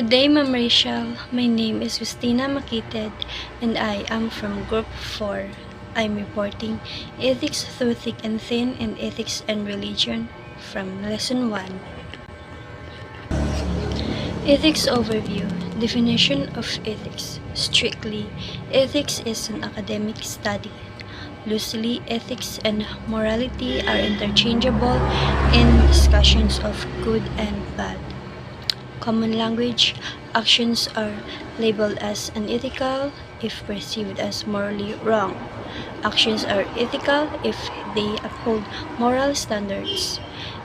Good day, Ma'am Rachel. My name is Justina Makited, and I am from Group 4. I'm reporting Ethics Through Thick and Thin and Ethics and Religion from Lesson 1. Ethics Overview. Definition of ethics. Strictly, ethics is an academic study. Loosely, ethics and morality are interchangeable in discussions of good and bad. Common language, actions are labeled as unethical if perceived as morally wrong. Actions are ethical if they uphold moral standards.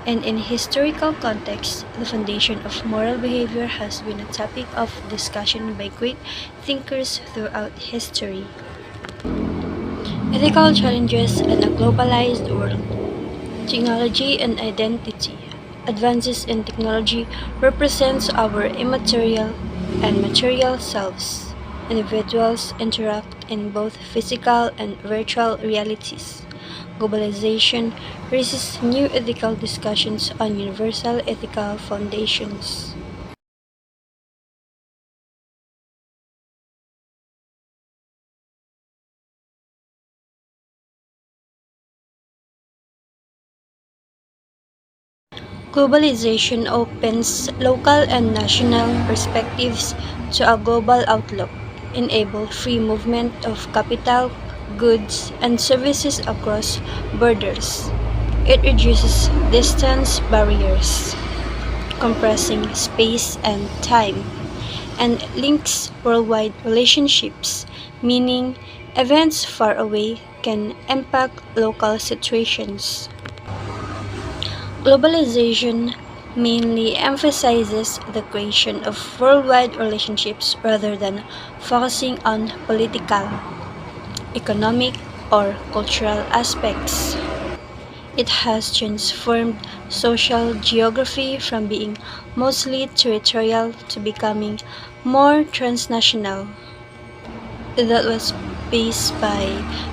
And in historical context, the foundation of moral behavior has been a topic of discussion by great thinkers throughout history. Ethical challenges in a globalized world. Technology and identity. Advances in technology represents our immaterial and material selves. Individuals interact in both physical and virtual realities. Globalization raises new ethical discussions on universal ethical foundations. Globalization opens local and national perspectives to a global outlook, enable free movement of capital, goods, and services across borders. It reduces distance barriers, compressing space and time, and links worldwide relationships, meaning events far away can impact local situations. Globalization mainly emphasizes the creation of worldwide relationships rather than focusing on political, economic, or cultural aspects. It has transformed social geography from being mostly territorial to becoming more transnational. That was based by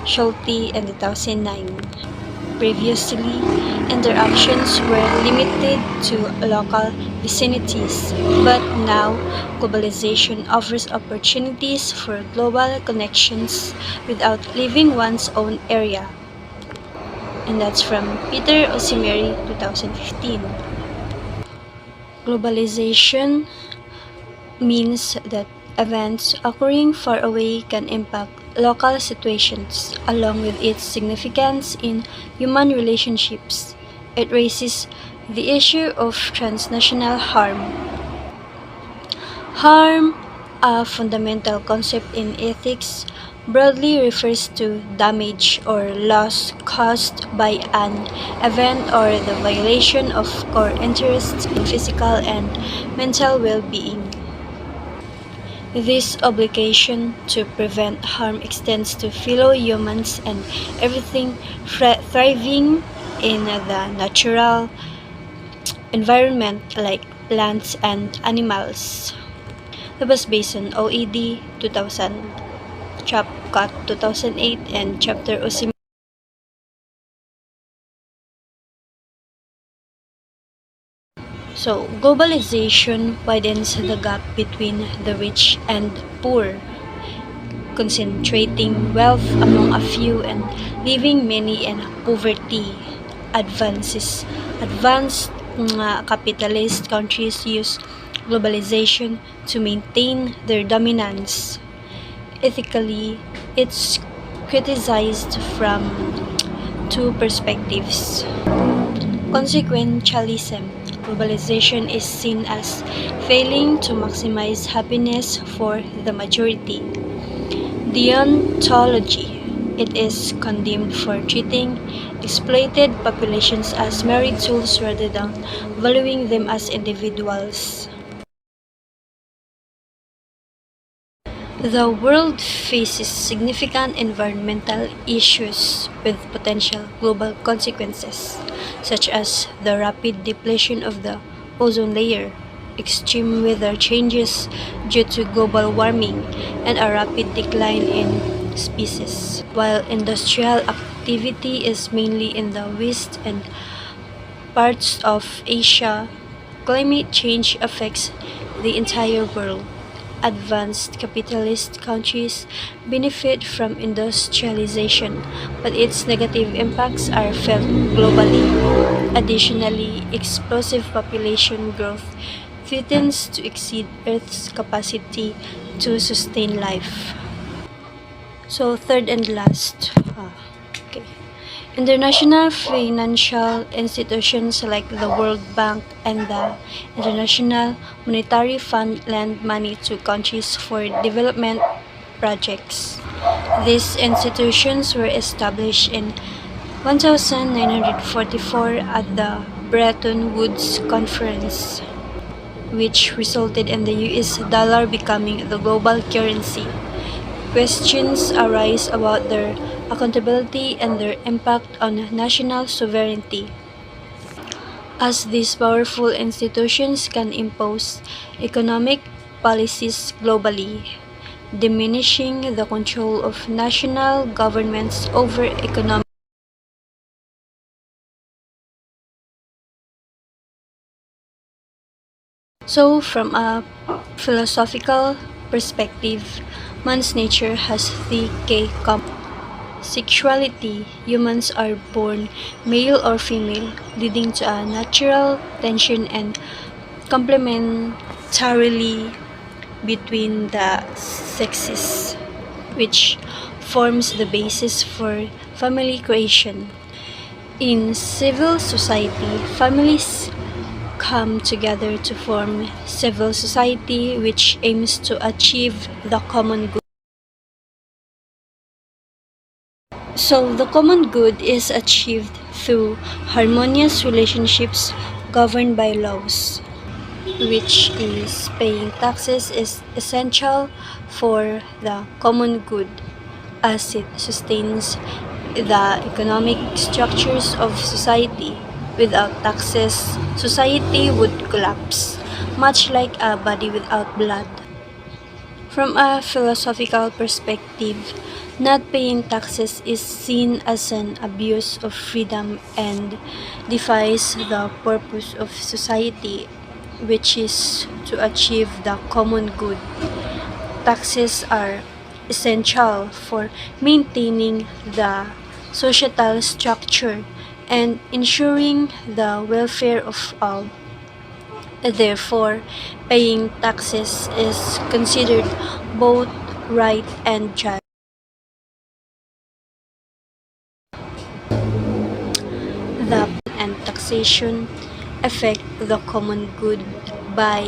Schulte in 2009. Previously, interactions were limited to local vicinities, but now globalization offers opportunities for global connections without leaving one's own area. And that's from Peter Osimiri, 2015. Globalization means that events occurring far away can impact local situations, along with its significance in human relationships. It raises the issue of transnational harm. Harm, a fundamental concept in ethics, broadly refers to damage or loss caused by an event or the violation of core interests in physical and mental well-being. This obligation to prevent harm extends to fellow humans and everything thriving in the natural environment like plants and animals. It was based on OED 2000, Chapcat 2008, and Chapter Osim. So, globalization widens the gap between the rich and poor, concentrating wealth among a few and leaving many in poverty. Advanced capitalist countries use globalization to maintain their dominance. Ethically, it's criticized from two perspectives. Consequentialism. Globalization is seen as failing to maximize happiness for the majority. Deontology. It is condemned for treating exploited populations as mere tools rather than valuing them as individuals. The world faces significant environmental issues with potential global consequences, such as the rapid depletion of the ozone layer, extreme weather changes due to global warming, and a rapid decline in species. While industrial activity is mainly in the West and parts of Asia, climate change affects the entire world. Advanced capitalist countries benefit from industrialization, but its negative impacts are felt globally. Additionally, explosive population growth threatens to exceed Earth's capacity to sustain life. So, third and last. Okay. International financial institutions like the World Bank and the International Monetary Fund lend money to countries for development projects. These institutions were established in 1944 at the Bretton Woods Conference, which resulted in the US dollar becoming the global currency. Questions arise about their accountability and their impact on national sovereignty, as these powerful institutions can impose economic policies globally, diminishing the control of national governments over economic. So, from a philosophical perspective, man's nature has three key components. Sexuality. Humans are born male or female, leading to a natural tension and complementarily between the sexes, which forms the basis for family creation. In civil society, families come together to form civil society, which aims to achieve the common good. So, the common good is achieved through harmonious relationships governed by laws, which is paying taxes is essential for the common good as it sustains the economic structures of society. Without taxes, society would collapse, much like a body without blood. From a philosophical perspective, not paying taxes is seen as an abuse of freedom and defies the purpose of society, which is to achieve the common good. Taxes are essential for maintaining the societal structure and ensuring the welfare of all. Therefore, paying taxes is considered both right and just. The and taxation affect the common good by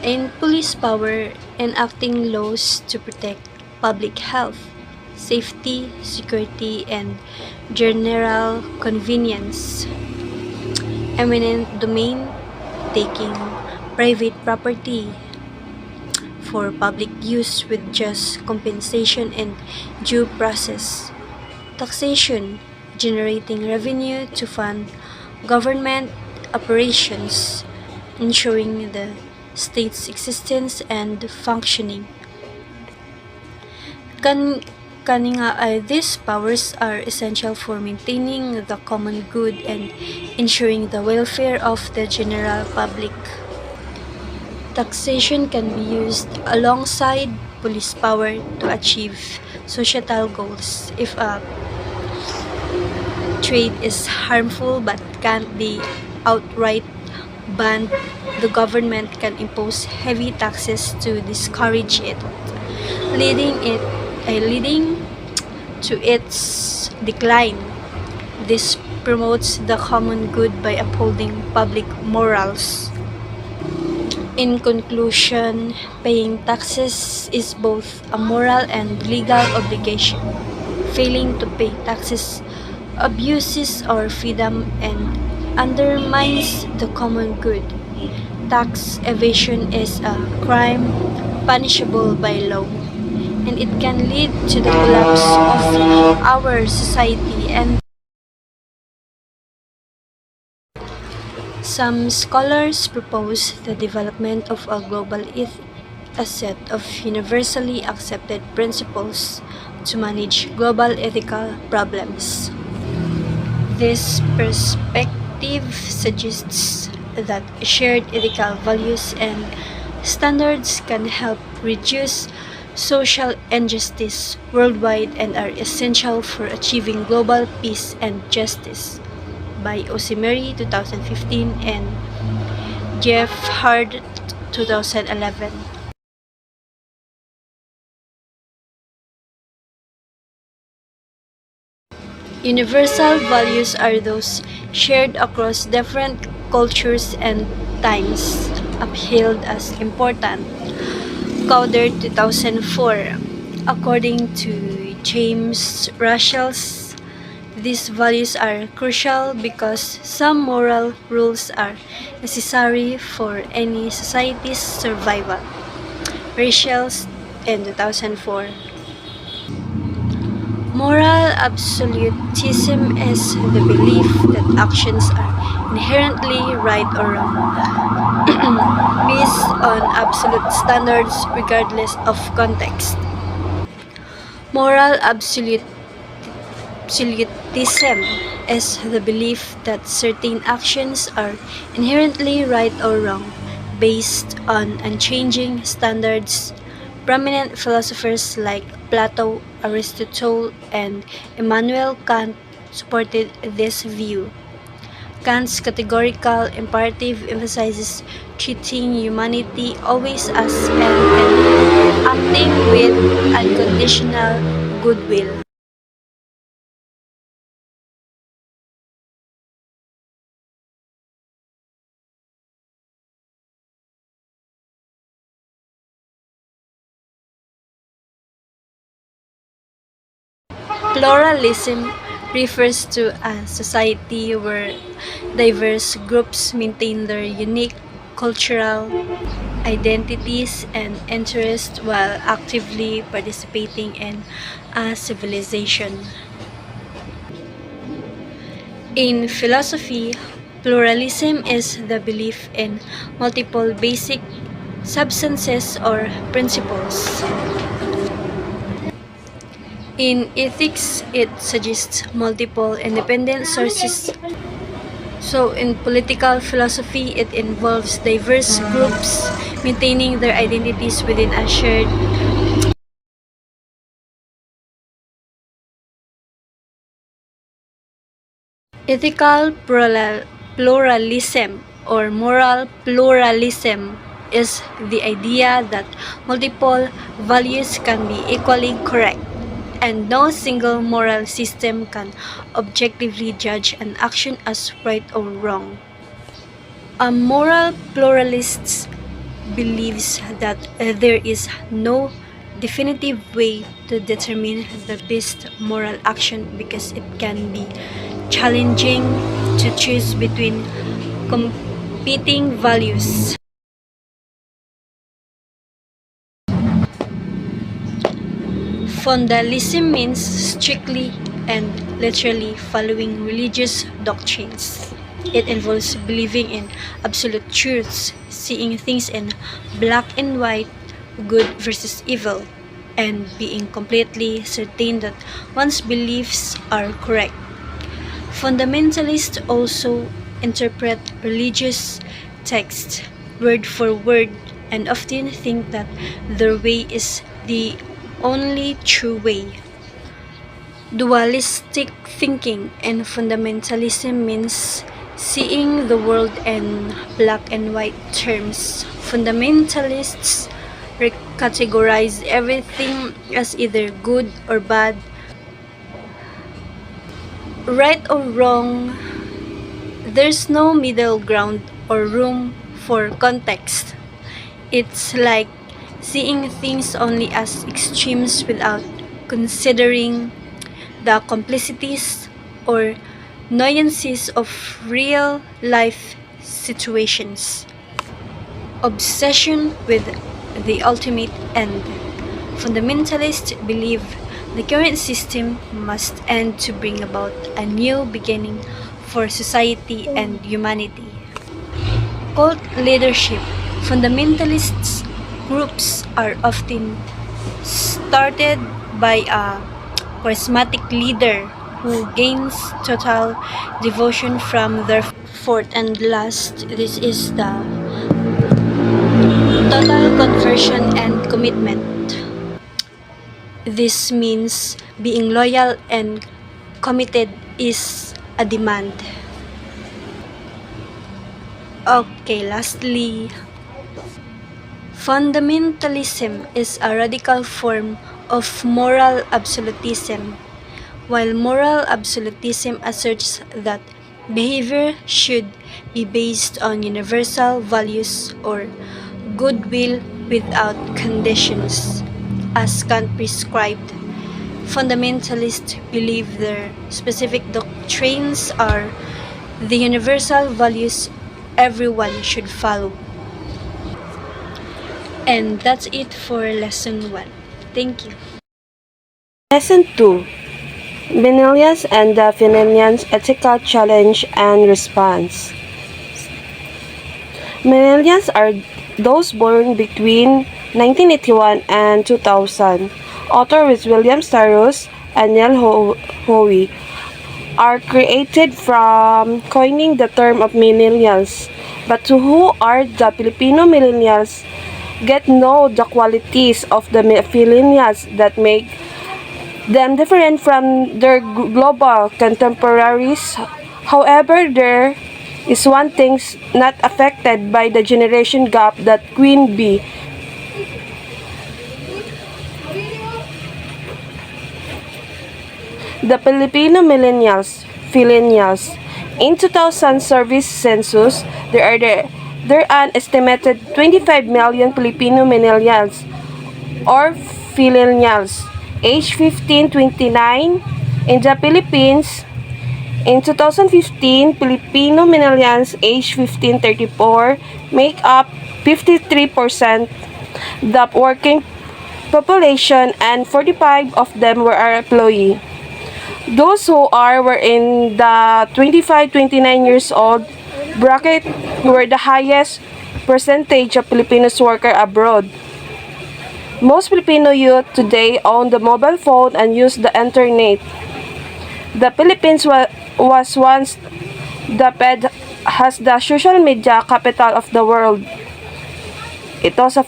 in police power enacting laws to protect public health, safety, security, and general convenience. Eminent domain, taking private property for public use with just compensation and due process. Taxation, generating revenue to fund government operations, ensuring the state's existence and functioning. These powers are essential for maintaining the common good and ensuring the welfare of the general public. Taxation can be used alongside police power to achieve societal goals. If a trade is harmful but can't be outright banned, the government can impose heavy taxes to discourage it, leading to its decline. This promotes the common good by upholding public morals. In conclusion, paying taxes is both a moral and legal obligation. Failing to pay taxes abuses our freedom and undermines the common good. Tax evasion is a crime punishable by law, and it can lead to the collapse of our society. And some scholars propose the development of a global ethic, a set of universally accepted principles to manage global ethical problems. This perspective suggests that shared ethical values and standards can help reduce social injustice worldwide and are essential for achieving global peace and justice. By Osimiri 2015 and Jeff Hard 2011. Universal values are those shared across different cultures and times, upheld as important. Cowder 2004. According to James Russell's, these values are crucial because some moral rules are necessary for any society's survival. Russell's in 2004. Moral absolutism is the belief that actions are inherently right or wrong, based on absolute standards regardless of context. Moral absolutism is the belief that certain actions are inherently right or wrong, based on unchanging standards. Prominent philosophers like Plato, Aristotle, and Immanuel Kant supported this view. Kant's categorical imperative emphasizes treating humanity always as and acting with unconditional goodwill. Pluralism refers to a society where diverse groups maintain their unique cultural identities and interests while actively participating in a civilization. In philosophy, pluralism is the belief in multiple basic substances or principles. In ethics, it suggests multiple independent sources. So, in political philosophy, it involves diverse groups maintaining their identities within a shared. Ethical pluralism or moral pluralism is the idea that multiple values can be equally correct, and no single moral system can objectively judge an action as right or wrong. A moral pluralist believes that there is no definitive way to determine the best moral action because it can be challenging to choose between competing values. Fundamentalism means strictly and literally following religious doctrines. It involves believing in absolute truths, seeing things in black and white, good versus evil, and being completely certain that one's beliefs are correct. Fundamentalists also interpret religious texts word for word and often think that their way is the only true way. Dualistic thinking and fundamentalism means seeing the world in black and white terms. Fundamentalists categorize everything as either good or bad, right or wrong. There's no middle ground or room for context. It's like seeing things only as extremes without considering the complexities or nuances of real life situations. Obsession with the ultimate end. Fundamentalists believe the current system must end to bring about a new beginning for society and humanity. Cult leadership. Fundamentalists groups are often started by a charismatic leader who gains total devotion from their fourth and last, this is the total conversion and commitment. This means being loyal and committed is a demand. Okay, lastly, fundamentalism is a radical form of moral absolutism. While moral absolutism asserts that behavior should be based on universal values or goodwill without conditions, as Kant prescribed, fundamentalists believe their specific doctrines are the universal values everyone should follow. And that's it for lesson 1. Thank you. Lesson 2. Menelius and the Fenellians Ethical Challenge and Response. Menelians are those born between 1981 and 2000. Author with William Starus and Neil Howe are created from coining the term of millennials. But to who are the Filipino millennials? Get know the qualities of the millennials that make them different from their global contemporaries. However, there is one thing not affected by the generation gap that Queen Bee. The Filipino millennials, Filenials. In 2000 service census, there are an estimated 25 million Filipino millennials or Filenials age 15-29 in the Philippines. In 2015, Filipino millennials age 15-34 make up 53% the working population and 45 of them were employee. Those who were in the 25-29 years old bracket were the highest percentage of Filipinos worker abroad. Most Filipino youth today own the mobile phone and use the internet. The Philippines was once has the social media capital of the world. It was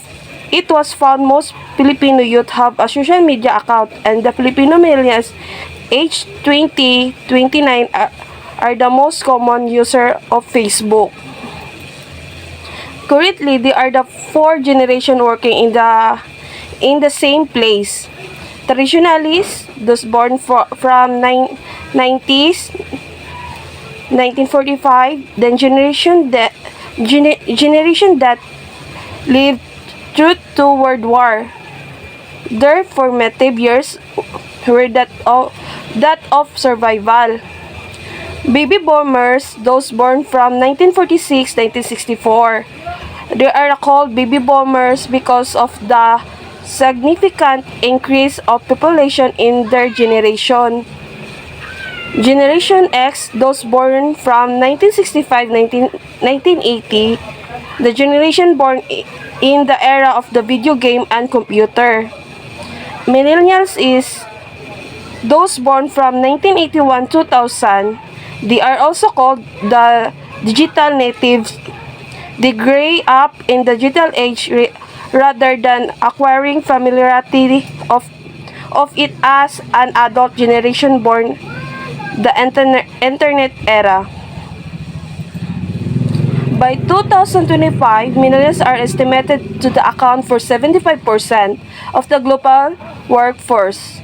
found most Filipino youth have a social media account, and the Filipino millennials aged 20-29 are the most common user of Facebook. Currently, they are the fourth generation working in the same place. Traditionalists, those born from 90s, 1945, then generation that lived through two World War. Their formative years were that of survival. Baby boomers, those born from 1946-1964. They are called baby boomers because of the significant increase of population in their generation. Generation X, those born from 1965-1980, the generation born in the era of the video game and computer. Millennials is those born from 1981-2000. They are also called the digital natives. They grew up in the digital age rather than acquiring familiarity of it as an adult generation born the internet era. By 2025, millennials are estimated to account for 75% of the global workforce.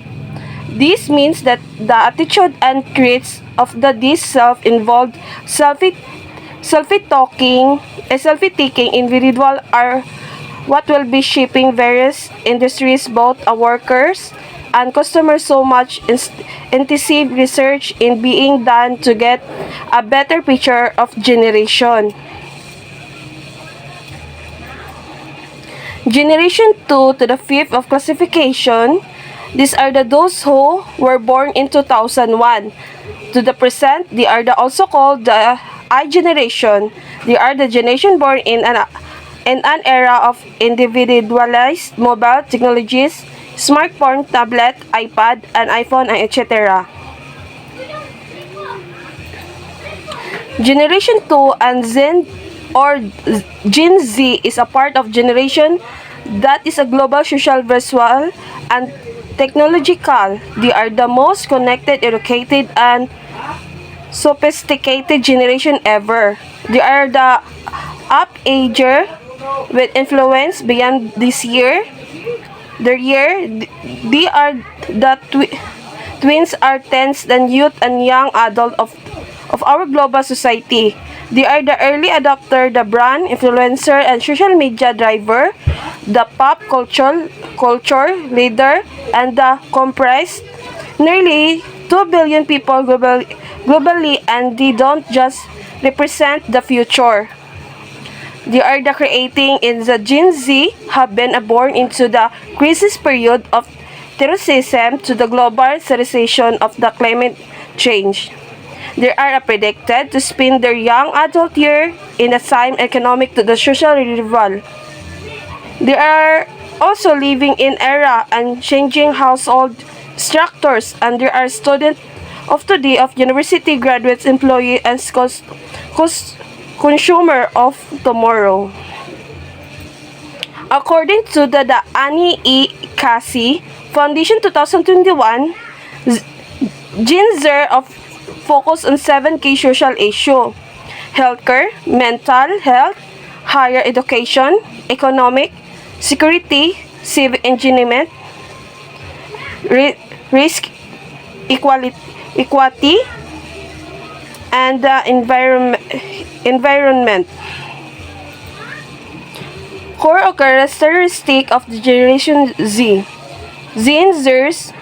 This means that the attitude and traits of these self-involved, selfie-taking individual are what will be shaping various industries, both workers and customers. So much intensive research in being done to get a better picture of generation. Generation 2 to the 5th of classification. These are those who were born in 2001. To the present, they are also called the I generation. They are the generation born in an era of individualized mobile technologies, smartphone, tablet, iPad, and iPhone, etc. Generation 2 and Gen Z is a part of generation that is a global, social, visual, and technological. They are the most connected, educated, and sophisticated generation ever. They are the up-ager with influence beyond this year. They are the twins are tens and youth and young adult of our global society. They are the early adopter, the brand, influencer, and social media driver, the pop culture leader, and the comprised nearly 2 billion people globally, and they don't just represent the future. They are the creating in the Gen Z have been born into the crisis period of terrorism to the globalization of the climate change. They are predicted to spend their young adult year in a time economic to the social revival. They are also living in era and changing household structures, and there are students of today of university graduates, employee, and consumer of tomorrow. According to the Annie E. Cassie Foundation 2021, Gen Z of focus on 7 key social issues: healthcare, mental health, higher education, economic, security, civic engagement, risk equality, and the environment. Core characteristic of the Generation Z. Gen Zers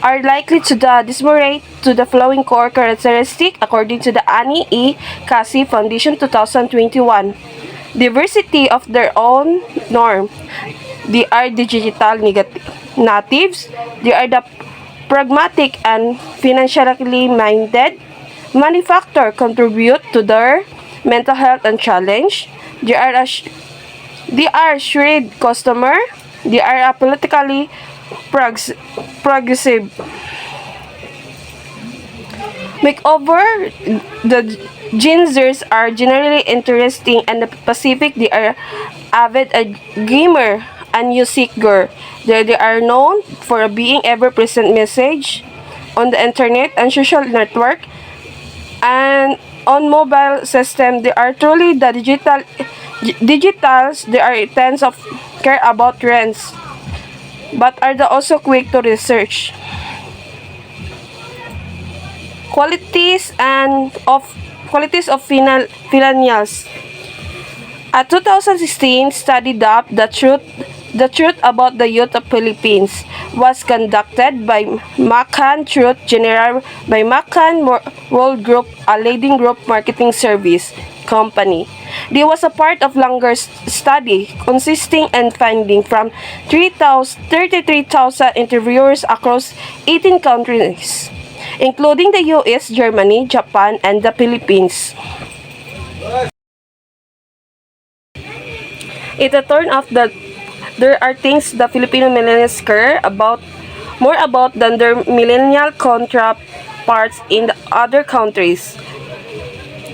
are likely to disseminate to the following core characteristic according to the Annie E. Cassie Foundation 2021. Diversity of their own norm. They are the digital natives. They are the pragmatic and financially minded. Manufacture contribute to their mental health and challenge. They are shrewd customer. They are a politically progressive. Makeover, the Gen Zers are generally interesting and the Pacific. They are avid a gamer and music girl. They are known for being ever-present message on the internet and social network, and on mobile system. They are truly the digitals. They are tens of care about trends, but are the also quick to research. Qualities of millennials. A 2016 study dubbed the truth about the youth of Philippines was conducted by McCann Truth General by McCann World Group, a leading group marketing service company. This was a part of longer study consisting and finding from 33,000 interviewers across 18 countries, including the US, Germany, Japan, and the Philippines. It turned out that there are things the Filipino millennials care about more about than their millennial counterparts in the other countries.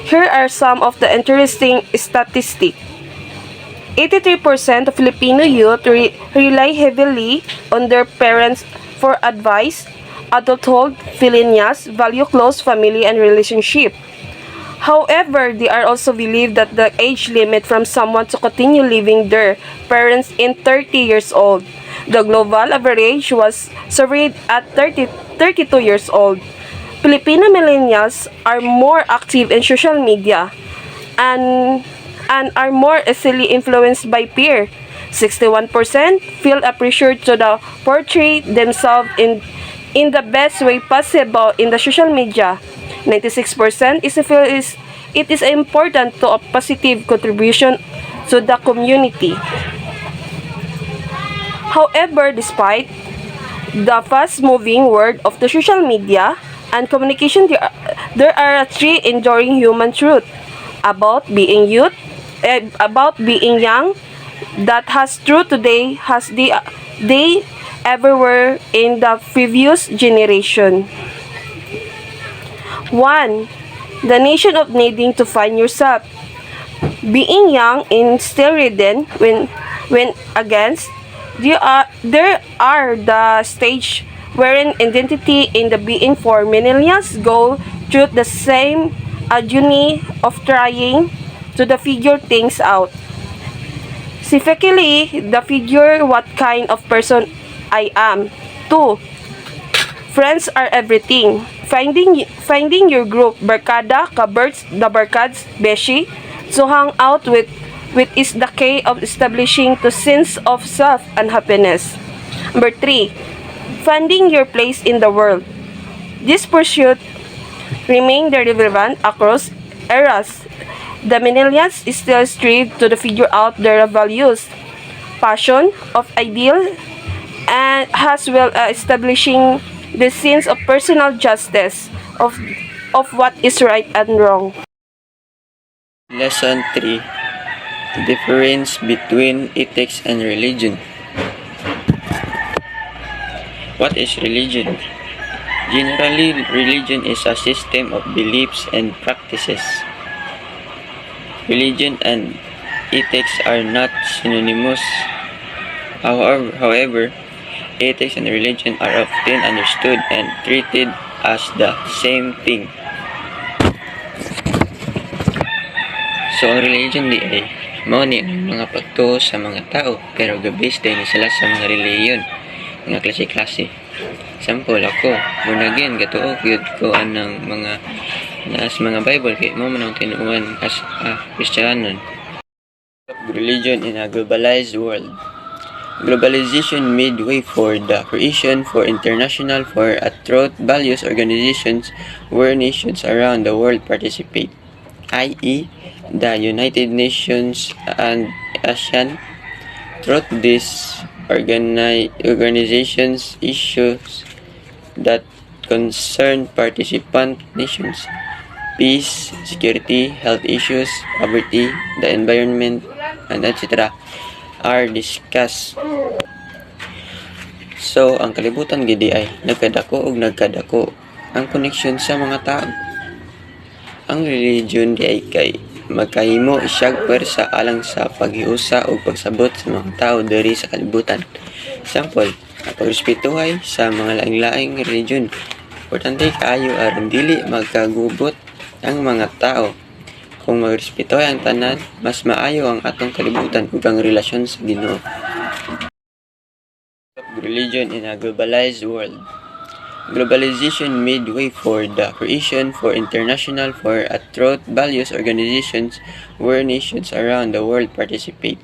Here are some of the interesting statistics. 83% of Filipino youth rely heavily on their parents for advice. Adulthood millennials value close family and relationship. However, they are also believe that the age limit from someone to continue living their parents in 30 years old. The global average was surveyed at 32 years old. Filipino millennials are more active in social media and are more easily influenced by peer. 61% feel a pressure to portray themselves in the best way possible in the social media. 96% it is important to a positive contribution to the community. However, despite the fast-moving world of the social media and communication, there are 3 enduring human truths about being young that has true today as they ever were in the previous generation. 1. the nation of needing to find yourself. Being young and still ridden when against there are the stage wherein identity in the being for millennials go through the same journey of trying to the figure things out. Specifically, the figure what kind of person I am. 2. Friends are everything. Finding your group, Barkada, Kaberts, the Barkads, Beshi, to hang out with is the key of establishing the sense of self and happiness. Number 3. Finding your place in the world. This pursuit remain relevant across eras. The millennials still strive to figure out their values, passion of ideal, and as well establishing the sense of personal justice of what is right and wrong. Lesson 3. The difference between ethics and religion. What is religion? Generally, religion is a system of beliefs and practices. Religion and ethics are not synonymous. However, ethics and religion are often understood and treated as the same thing. So, ang religion di ay mao ni ang mga pagtuo sa mga tao, pero gabis din sila sa mga reliyon, mga klase-klase. Sample ako, muna gin gatuo gyud ko anang mga naas mga Bible kay mo man ang tinuan as Kristiyanon. Religion in a globalized world. Globalization made way for the creation for international for a truth values organizations where nations around the world participate, i.e. the United Nations and ASEAN. Through these organizations issues that concern participant nations, peace, security, health issues, poverty, the environment, and etc. are discussed. So, ang kalibutan gidi ay nagkadako ug nagkadako ang koneksyon sa mga tao. Ang religion di ay kay magkahimo siyag pwersa alang sa paghiusa ug pagsabot sa mga tao diri sa kalibutan. Sample, ang pagrespetuhay sa mga laing-laing religion. Importante kaayo aron dili magkagubot ang mga tao. Kung magrespetuhay ang tanan, mas maayo ang atong kalibutan ug ang relasyon sa Ginoo. Religion in a globalized world. Globalization made way for the creation for international for a truth values organizations where nations around the world participate,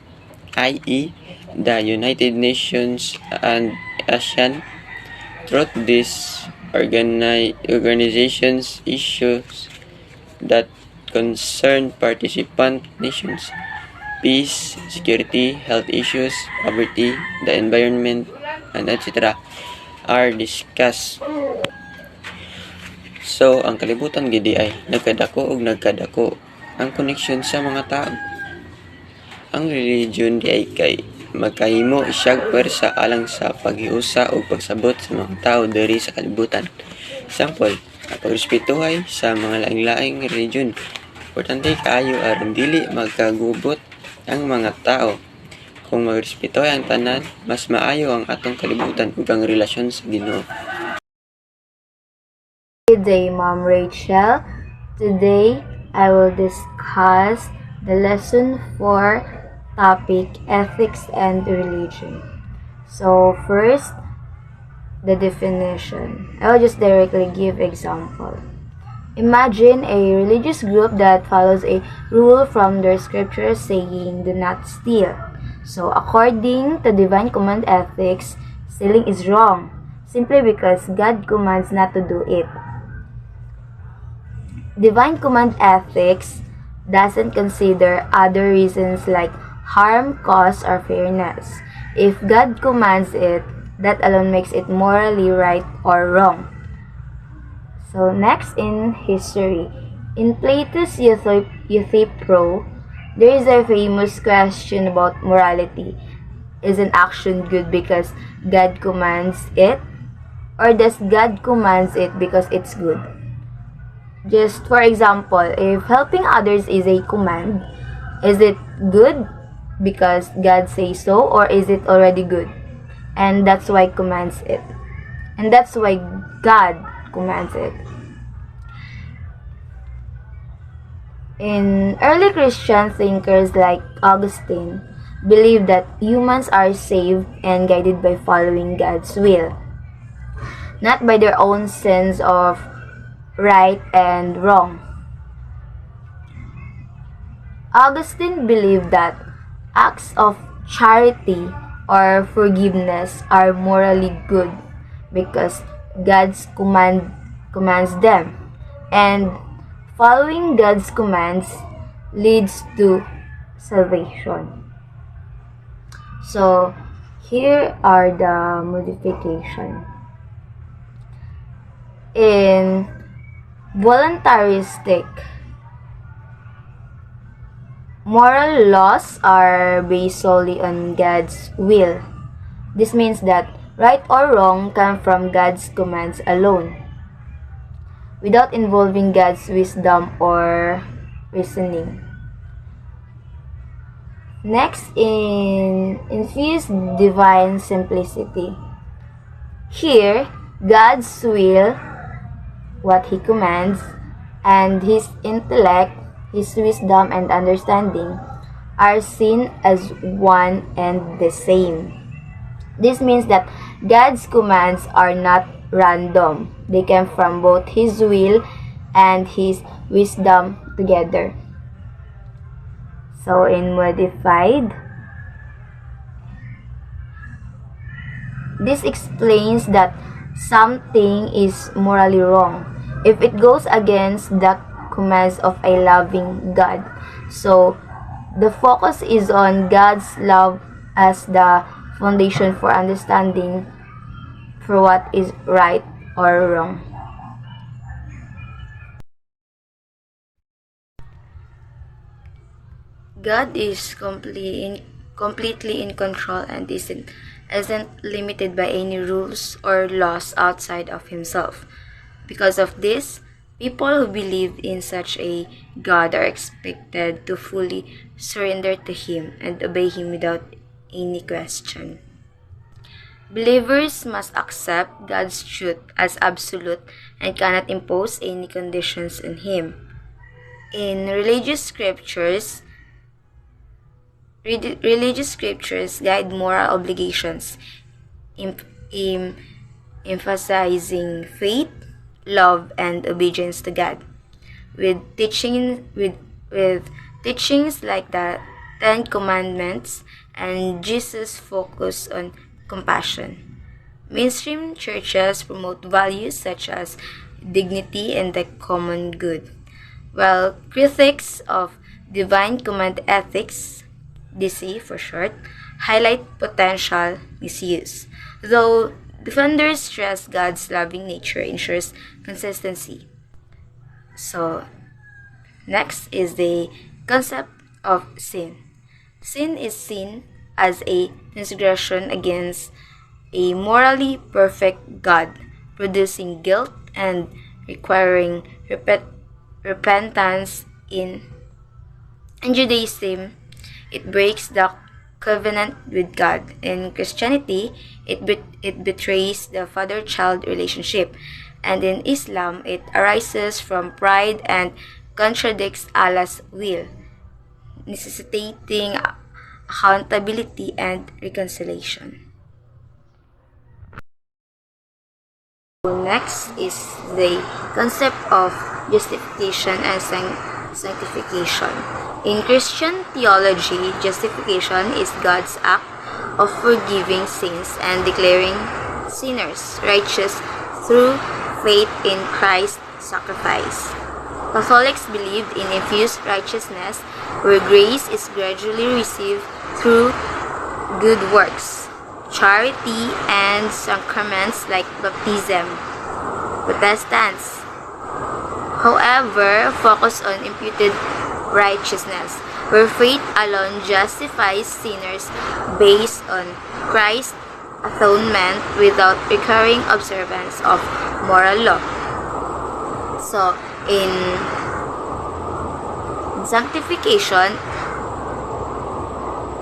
i.e. the United Nations and ASEAN. Through these organizations issues that concern participant nations, peace, security, health issues, poverty, the environment, and etc. are discussed. So, ang kalibutan gidi ay nagkadako ug nagkadako ang koneksyon sa mga tao. Ang religion di ay kay magkahimo siyag pwersa alang sa paghiusa ug pagsabot sa mga tao diri sa kalibutan. Sample, ang pagrespetuhay sa mga laing-laing religion. Importante kaayo aron dili magkagubot ang mga tao. Kung magrespetuhay ang tanan, mas maayo ang atong kalibutan ug ang relasyon sa Ginoo. Good day, Mom Rachel. Today, I will discuss the lesson 4 topic, ethics and religion. So, first, the definition. I will just directly give example. Imagine a religious group that follows a rule from their scriptures saying, do not steal. So, according to divine command ethics, stealing is wrong, simply because God commands not to do it. Divine command ethics doesn't consider other reasons like harm, cost, or fairness. If God commands it, that alone makes it morally right or wrong. So, next in history. In Plato's Euthyphro, there is a famous question about morality. Is an action good because God commands it? Or does God commands it because it's good? Just for example, if helping others is a command, is it good because God says so, or is it already good? And that's why commands it. And that's why God commands it. In early Christian thinkers like Augustine believed that humans are saved and guided by following God's will, not by their own sense of right and wrong. Augustine believed that acts of charity or forgiveness are morally good because God's commands them, and following God's commands leads to salvation. So here are the modification. In voluntaristic, moral laws are based solely on God's will. This means that right or wrong come from God's commands alone, without involving God's wisdom or reasoning. Next, in infused divine simplicity. Here, God's will, what He commands, and His intellect, His wisdom and understanding are seen as one and the same. This means that God's commands are not random. They came from both His will and His wisdom together. So in modified, this explains that something is morally wrong if it goes against the commands of a loving God. So the focus is on God's love as the foundation for understanding for what is right or wrong. God is completely in control and isn't limited by any rules or laws outside of Himself. Because of this, people who believe in such a God are expected to fully surrender to Him and obey Him without any question. Believers must accept God's truth as absolute and cannot impose any conditions on Him. In religious scriptures guide moral obligations, emphasizing faith, love, and obedience to God. With teachings like the Ten Commandments and Jesus' focus on compassion. Mainstream churches promote values such as dignity and the common good, while critics of divine command ethics, DC for short, highlight potential misuse, though defenders stress God's loving nature ensures consistency. So, next is the concept of sin. Sin is seen as a transgression against a morally perfect God, producing guilt and requiring repentance. In Judaism, it breaks the covenant with God. In Christianity, it betrays the father-child relationship. And in Islam, it arises from pride and contradicts Allah's will, necessitating accountability and reconciliation. Next is the concept of justification and sanctification. In Christian theology, justification is God's act of forgiving sins and declaring sinners righteous through faith in Christ's sacrifice. Catholics believed in infused righteousness, where grace is gradually received through good works, charity, and sacraments like baptism. Protestants, however, focus on imputed righteousness, where faith alone justifies sinners based on Christ's atonement without requiring observance of moral law. So, In sanctification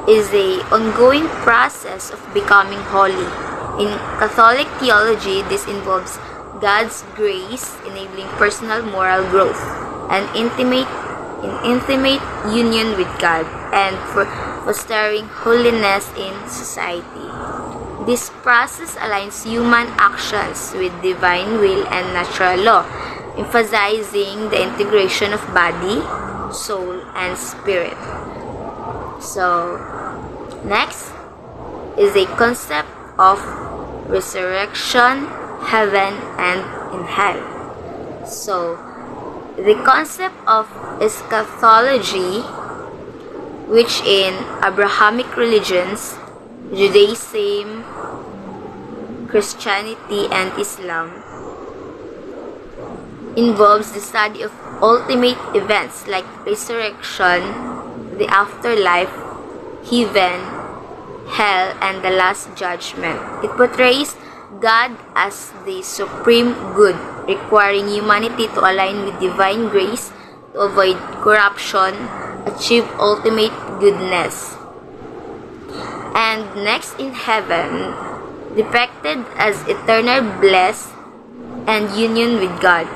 is a ongoing process of becoming holy. In Catholic theology, this involves God's grace enabling personal moral growth and intimate union with God and for fostering holiness in society. This process aligns human actions with divine will and natural law, emphasizing the integration of body, soul, and spirit. So, next is a concept of resurrection, heaven, and in hell. So, the concept of eschatology, which in Abrahamic religions, Judaism, Christianity, and Islam, involves the study of ultimate events like resurrection, the afterlife, heaven, hell, and the last judgment. It portrays God as the supreme good, requiring humanity to align with divine grace to avoid corruption, achieve ultimate goodness. And next, in heaven, depicted as eternal bliss and union with God,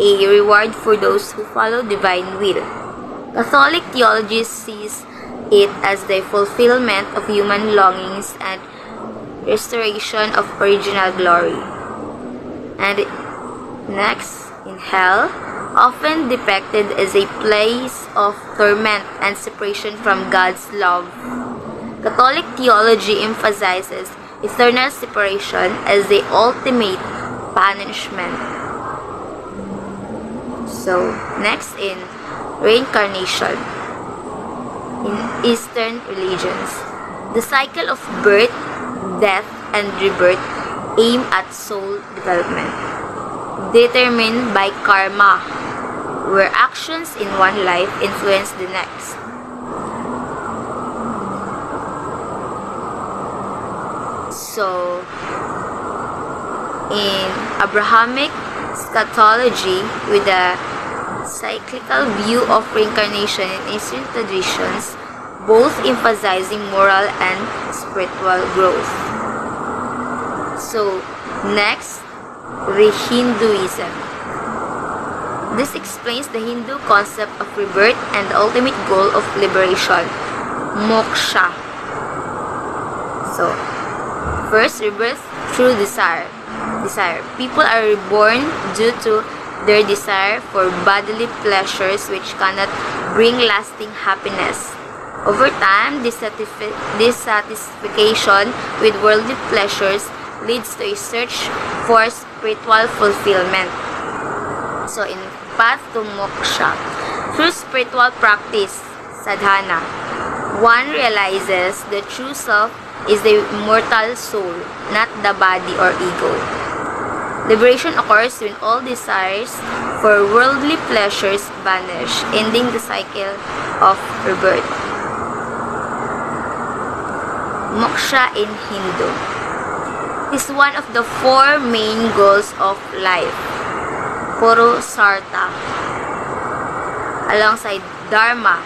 a reward for those who follow divine will. Catholic theology sees it as the fulfillment of human longings and restoration of original glory. And next, in hell, often depicted as a place of torment and separation from God's love. Catholic theology emphasizes eternal separation as the ultimate punishment. So, next in reincarnation. In Eastern religions, the cycle of birth, death, and rebirth aim at soul development, determined by karma, where actions in one life influence the next. So, in Abrahamic eschatology, with a cyclical view of reincarnation in Eastern traditions, both emphasizing moral and spiritual growth. So, next, the Hinduism. This explains the Hindu concept of rebirth and the ultimate goal of liberation, moksha. So, first, rebirth through desire. People are reborn due to their desire for bodily pleasures which cannot bring lasting happiness. Over time, dissatisfaction with worldly pleasures leads to a search for spiritual fulfillment. So, in path to moksha, through spiritual practice, sadhana, one realizes the true self is the immortal soul, not the body or ego. Liberation occurs when all desires for worldly pleasures vanish, ending the cycle of rebirth. Moksha in Hindu is one of the four main goals of life. Purusartha, alongside Dharma,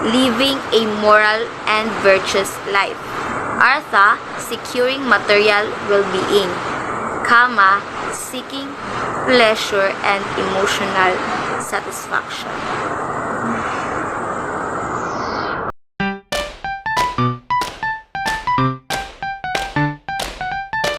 living a moral and virtuous life. Artha, securing material well-being. Kama, seeking pleasure and emotional satisfaction.